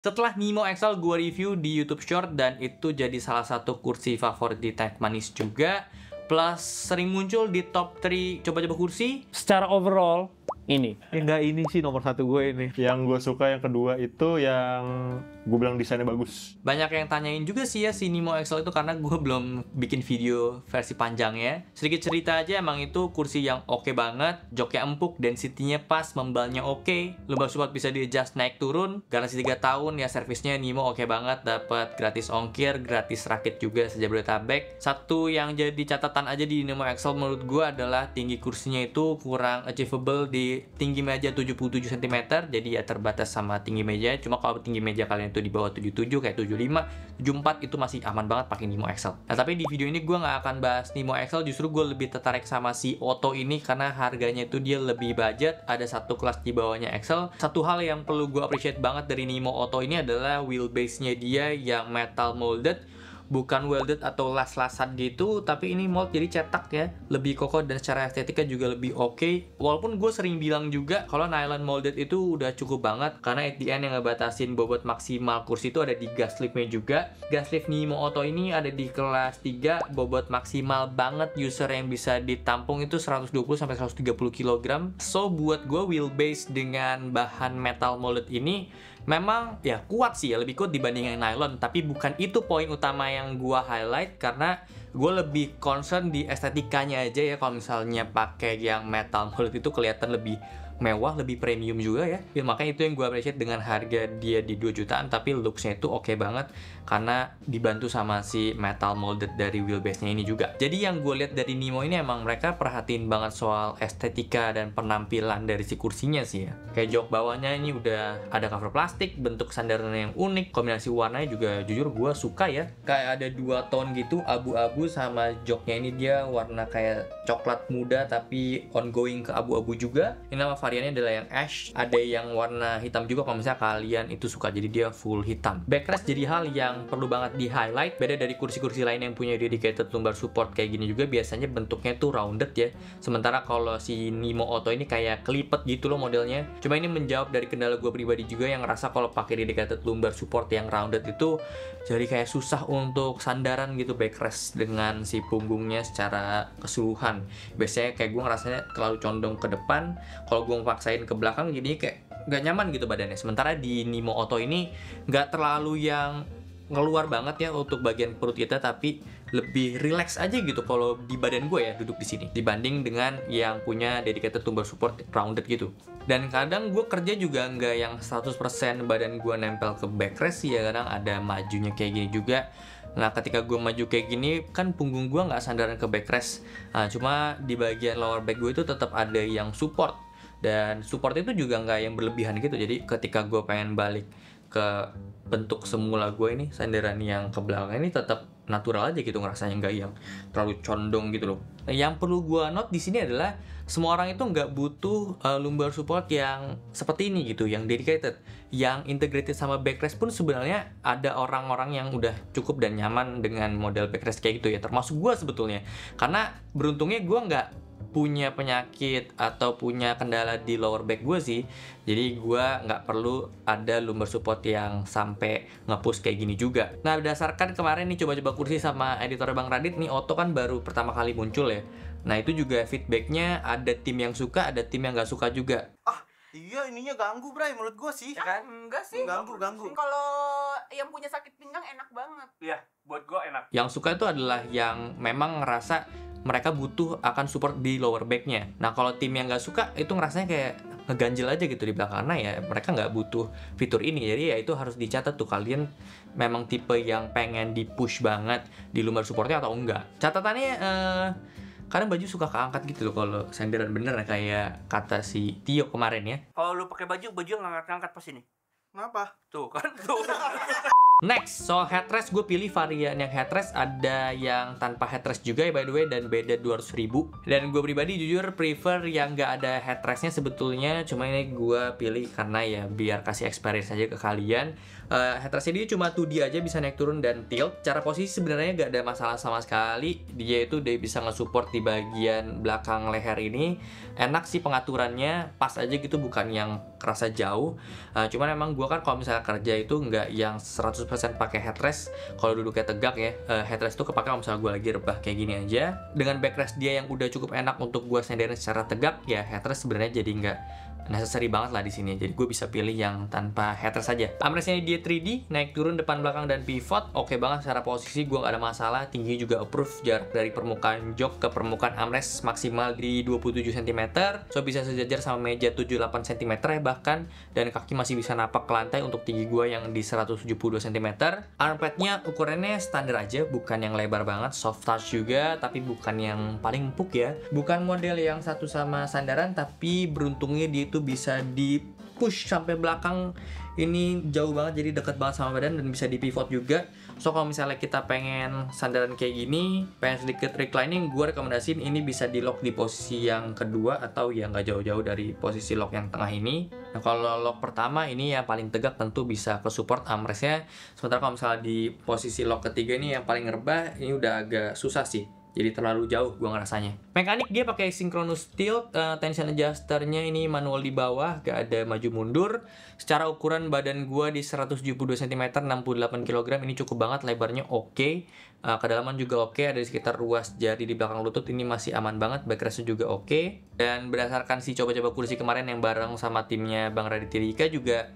Setelah Nimo XL gue review di YouTube Short dan itu jadi salah satu kursi favorit di Tech Manis juga. Plus sering muncul di top 3 coba-coba kursi. Secara overall, ini. Enggak, ini sih nomor 1 gue ini. Yang gue suka yang kedua itu yang gue bilang desainnya bagus. Banyak yang tanyain juga sih ya si Nimo XL itu karena gue belum bikin video versi panjangnya. Sedikit cerita aja, emang itu kursi yang oke banget, joknya empuk, density-nya pas, membalnya oke, lumbar support bisa di-adjust naik turun, garansi 3 tahun ya, servisnya Nimo oke banget, dapat gratis ongkir, gratis rakit juga sejabodetabek. Satu yang jadi catatan aja di Nimo XL menurut gue adalah tinggi kursinya itu kurang achievable di tinggi meja 77 cm, jadi ya terbatas sama tinggi meja. Cuma kalau tinggi meja kalian itu di bawah 77 kayak 75, 74 itu masih aman banget pakai Nimo XL. Nah, tapi di video ini gue nggak akan bahas Nimo XL, justru gue lebih tertarik sama si Otto ini karena harganya itu dia lebih budget, ada satu kelas di bawahnya XL. Satu hal yang perlu gue appreciate banget dari Nimo Otto ini adalah wheelbase-nya dia yang metal molded, bukan welded atau las-lasan gitu, tapi ini mold jadi cetak ya, lebih kokoh dan secara estetika juga lebih oke. Walaupun gue sering bilang juga kalau nylon molded itu udah cukup banget, karena at the end yang ngebatasin bobot maksimal kursi itu ada di gas liftnya juga. Gas lift Nimo Otto ini ada di kelas 3, bobot maksimal banget user yang bisa ditampung itu 120-130 kg. So buat gue wheelbase dengan bahan metal molded ini memang ya kuat sih ya, lebih kuat dibanding yang nylon, tapi bukan itu poin utama yang gua highlight karena gue lebih concern di estetikanya aja ya. Kalau misalnya pakai yang metal molded itu kelihatan lebih mewah, lebih premium juga ya. Makanya itu yang gue appreciate dengan harga dia di 2 jutaan, tapi looksnya itu oke banget karena dibantu sama si metal molded dari wheelbase-nya ini juga. Jadi yang gue lihat dari Nimo ini emang mereka perhatiin banget soal estetika dan penampilan dari si kursinya sih ya. Kayak jok bawahnya ini udah ada cover plastik, bentuk sandarannya yang unik, kombinasi warnanya juga jujur gue suka ya. Kayak ada 2 tone gitu, abu-abu, sama joknya ini dia warna kayak coklat muda tapi ongoing ke abu-abu juga. Ini nama variannya adalah yang ash, ada yang warna hitam juga kalau misalnya kalian itu suka, jadi dia full hitam. Backrest jadi hal yang perlu banget di highlight. Beda dari kursi-kursi lain yang punya dedicated lumbar support kayak gini juga, biasanya bentuknya tuh rounded ya, sementara kalau si Nimo Otto ini kayak kelipet gitu loh modelnya. Cuma ini menjawab dari kendala gue pribadi juga yang ngerasa kalau pakai dedicated lumbar support yang rounded itu jadi kayak susah untuk sandaran gitu backrest dengan si punggungnya secara keseluruhan. Biasanya kayak gue ngerasanya terlalu condong ke depan, kalau gue paksain ke belakang jadi kayak nggak nyaman gitu badannya. Sementara di Nimo Otto ini nggak terlalu yang ngeluar banget ya untuk bagian perut kita, tapi lebih relax aja gitu kalau di badan gue ya duduk di sini dibanding dengan yang punya dedicated lumbar support rounded gitu. Dan kadang gue kerja juga nggak yang 100% badan gue nempel ke backrest ya, kadang ada majunya kayak gini juga. Nah ketika gue maju kayak gini kan punggung gue nggak sandaran ke backrest, nah, cuma di bagian lower back gue itu tetap ada yang support, dan support itu juga nggak yang berlebihan gitu. Jadi ketika gue pengen balik ke bentuk semula gue ini, sandaran yang ke belakang ini tetap natural aja gitu, ngerasanya nggak yang terlalu condong gitu loh. Nah, yang perlu gue note di sini adalah semua orang itu nggak butuh lumbar support yang seperti ini gitu, yang dedicated, yang integrated sama backrest pun sebenarnya ada orang-orang yang udah cukup dan nyaman dengan model backrest kayak gitu ya, termasuk gue sebetulnya. Karena beruntungnya gue nggak punya penyakit atau punya kendala di lower back gue sih, jadi gue nggak perlu ada lumbar support yang sampai nge-push kayak gini juga. Nah berdasarkan kemarin nih coba-coba kursi sama editor Bang Radit nih, Otto kan baru pertama kali muncul ya. Nah itu juga feedbacknya ada tim yang suka, ada tim yang nggak suka juga. Iya, ininya ganggu, Bray, menurut gua sih. Ya kan? Enggak sih. Ganggu. Kalau yang punya sakit pinggang enak banget. Iya, buat gue enak. Yang suka itu adalah yang memang ngerasa mereka butuh akan support di lower back-nya. Nah kalau tim yang nggak suka itu ngerasanya kayak ngeganjel aja gitu di belakang, karena ya mereka nggak butuh fitur ini. Jadi ya itu harus dicatat tuh, kalian memang tipe yang pengen di push banget di lumbar supportnya atau enggak. Catatannya kadang baju suka keangkat gitu loh kalau sandaran bener, kayak kata si Tio kemarin ya. Kalau lu pakai baju ngangkat-ngangkat pas ini. Kenapa? Tuh kan tuh. Next, soal headrest, gue pilih varian yang headrest. Ada yang tanpa headrest juga ya by the way, dan beda 200.000. Dan gue pribadi jujur prefer yang gak ada headrestnya sebetulnya, cuma ini gue pilih karena ya biar kasih experience aja ke kalian. Headrestnya dia cuma 2D aja, bisa naik turun dan tilt. Cara posisi sebenarnya gak ada masalah sama sekali. Dia itu udah bisa nge-support di bagian belakang leher ini. Enak sih pengaturannya, pas aja gitu, bukan yang kerasa jauh. Cuman emang gue kan kalau misalnya kerja itu nggak yang 100% pakai headrest. Kalau duduknya tegak ya, headrest itu kepake kalau misalnya gue lagi rebah kayak gini aja. Dengan backrest dia yang udah cukup enak untuk gue senderin secara tegak, ya headrest sebenarnya jadi nggak necessary banget lah di sini. Jadi gue bisa pilih yang tanpa headrest saja. Armrestnya dia 3D, naik turun depan belakang dan pivot, oke banget secara posisi, gue nggak ada masalah. Tinggi juga approve, jarak dari permukaan jok ke permukaan armrest maksimal di 27 cm, so bisa sejajar sama meja 78 cm ya bahkan, dan kaki masih bisa napak ke lantai untuk tinggi gue yang di 172 cm. Armpadnya ukurannya standar aja, bukan yang lebar banget, soft touch juga, tapi bukan yang paling empuk ya. Bukan model yang satu sama sandaran, tapi beruntungnya dia itu bisa di push sampai belakang, ini jauh banget, jadi deket banget sama badan dan bisa di pivot juga. So kalau misalnya kita pengen sandaran kayak gini, pengen sedikit reclining, gue rekomendasiin ini bisa di lock di posisi yang kedua atau ya nggak jauh-jauh dari posisi lock yang tengah ini. Nah kalau lock pertama ini yang paling tegak tentu bisa ke support armrestnya, sementara kalau misalnya di posisi lock ketiga ini yang paling rebah, ini udah agak susah sih. Jadi terlalu jauh gue ngerasanya. Mekanik dia pakai synchronous tilt, tension adjusternya ini manual di bawah, gak ada maju mundur. Secara ukuran badan gue di 172 cm, 68 kg, ini cukup banget, lebarnya oke. Kedalaman juga oke, ada di sekitar ruas jari di belakang lutut, ini masih aman banget, backrestnya juga oke. Dan berdasarkan si coba-coba kursi kemarin yang bareng sama timnya Bang Raditya Dika juga,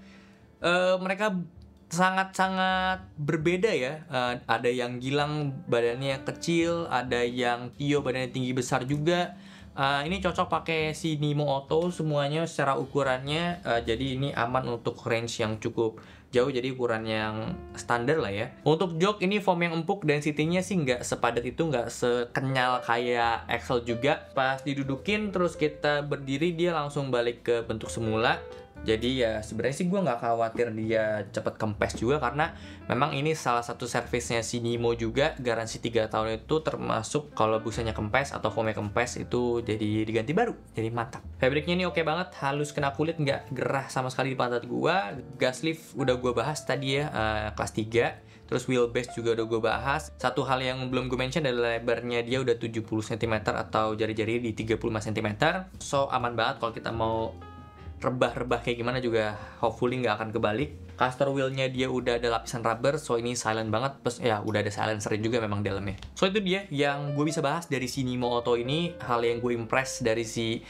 mereka sangat-sangat berbeda ya. Ada yang Gilang badannya kecil, ada yang Tio badannya tinggi besar juga. Ini cocok pakai si Nimo Auto semuanya secara ukurannya, jadi ini aman untuk range yang cukup jauh, jadi ukuran yang standar lah ya. Untuk jok ini foam yang empuk, density-nya sih nggak sepadat itu, nggak sekenyal kayak Excel juga. Pas didudukin terus kita berdiri, dia langsung balik ke bentuk semula. Jadi ya sebenarnya sih gue nggak khawatir dia cepet kempes juga, karena memang ini salah satu servisnya si Nimo juga, garansi 3 tahun itu, termasuk kalau busanya kempes atau foamnya kempes itu jadi diganti baru, jadi mantap. Fabriknya ini oke banget, halus kena kulit, nggak gerah sama sekali di pantat gue. Gas lift udah gue bahas tadi ya, kelas 3. Terus wheelbase juga udah gue bahas. Satu hal yang belum gue mention adalah lebarnya dia udah 70 cm atau jari-jari di 35 cm. So aman banget kalau kita mau rebah-rebah kayak gimana juga hopefully nggak akan kebalik. Caster wheelnya dia udah ada lapisan rubber, so ini silent banget, plus ya udah ada silencer juga memang dalamnya. So itu dia yang gue bisa bahas dari si Nimo Auto ini. Hal yang gue impress dari si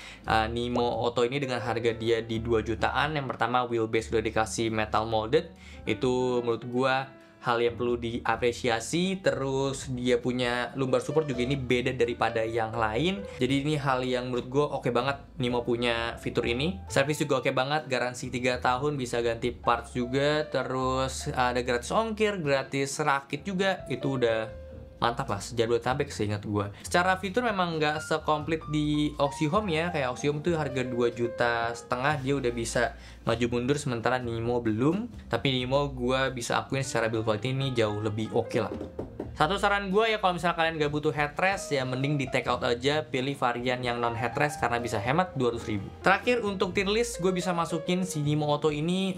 Nimo Auto ini dengan harga dia di 2 jutaan. Yang pertama, wheelbase udah dikasih metal molded, itu menurut gue hal yang perlu diapresiasi. Terus dia punya lumbar support juga, ini beda daripada yang lain. Jadi ini hal yang menurut gue oke banget Nimo punya fitur ini. Service juga oke banget, garansi 3 tahun, bisa ganti parts juga. Terus ada gratis ongkir, gratis rakit juga. Itu udah mantap lah, Jabodetabek seingat gue. Secara fitur memang nggak sekomplit di Oxyhome ya. Kayak Oxyhome tuh harga 2,5 juta, dia udah bisa maju mundur, sementara Nimo belum. Tapi Nimo gue bisa akuin secara build quality ini jauh lebih oke lah. Satu saran gue ya, kalau misalnya kalian gak butuh headrest, ya mending di take out aja, pilih varian yang non headrest karena bisa hemat 200.000. Terakhir untuk tier list, gue bisa masukin si Nimo Auto ini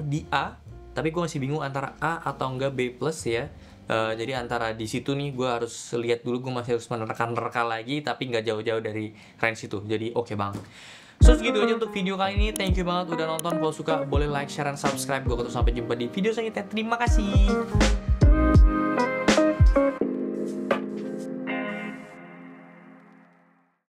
di A, tapi gue masih bingung antara A atau enggak B+ ya. Jadi antara di situ nih, gue harus lihat dulu, gue masih harus menerka-nerka lagi, tapi nggak jauh-jauh dari range itu, jadi oke banget. So segitu aja untuk video kali ini, thank you banget udah nonton. Kalau suka boleh like, share, dan subscribe. Gue ketemu sampai jumpa di video selanjutnya, terima kasih.